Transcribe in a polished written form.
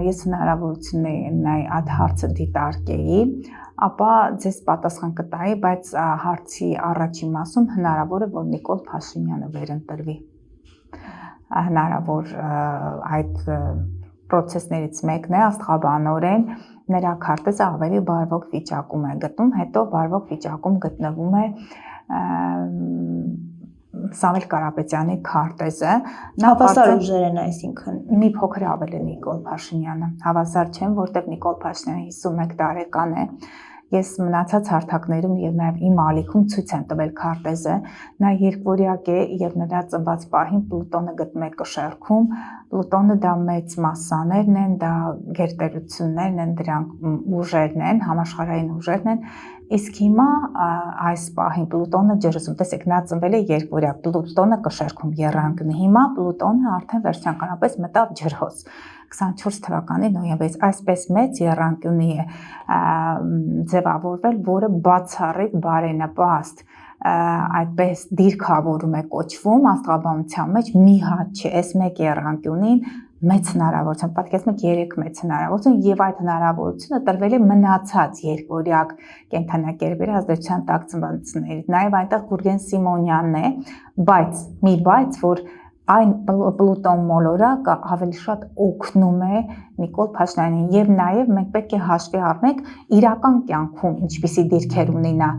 ես հնարավորությունների այդ հարցը դիտարկեի, ապա ձեզ պատասխան կտայի, բայց հարցի առաջին մասում հնարավոր է, որ Նիկոլ Փաշինյանը վերընտրվի։ Հնարավոր այդ պրոցեսներից մեկն է, աստղաբանորեն նրա քարտեզը ավելի բարվոք վիճակում է գտնում, հետո բարվոք վիճակում գտնվում է Սամվել Կարապետյանի քարտեզը, հավասար ուժեր են, այսինքն մի փոքր ավել է Նիկոլ Փաշինյանը, հավասար չեմ, որտեղ Նիկոլ Փաշինյանը 51 տարեկան է, ես մնացած հարթակներում եւ նաեւ իմ ալիքում ցույց են տվել քարտեզը, նա երկվորյակ է եւ նրա ծնված պահին Պլուտոնը գտնում է կշեռքում, Պլուտոնը դա մեծ մասսաներն են, դա գերտերություններն են, դրանք ուժերն են, համաշխարհային ուժերն են, իսկ հիմա այս պահին Պլուտոնը ջրում, տեսեք, նա ծնվել է երկվորյակ, Պլուտոնը կշեռքում եռանկյունի, հիմա Պլուտոնը արդեն վերջնականապես մտավ ջրհոս 24 թվականի նոյեմբերից, այսպես մեծ եռանկյունի է ձևավորվել, որը բացառիկ բարենպաստ այդպես դիրքավորում է կոչվում աստղաբանության մեջ մի հատ չէ, այս մեկ եռանկյունին մեծ հնարավորություն, պատկերացնեք 3 մեծ հնարավորություն եւ այդ հնարավորությունը տրվել է մնացած երկվորյակ կենդանակերպերի ազդեցության տակ ծնվածների, նաեւ այնտեղ Գուրգեն Սիմոնյանն է, բայց որ այն Պլուտոն մոլորակը ավելի շատ օգնում է Նիկոլ Փաշինյանին եւ նաեւ մենք պետք է հաշվի առնենք իրական կյանքում ինչպիսի դիրքեր ունի նա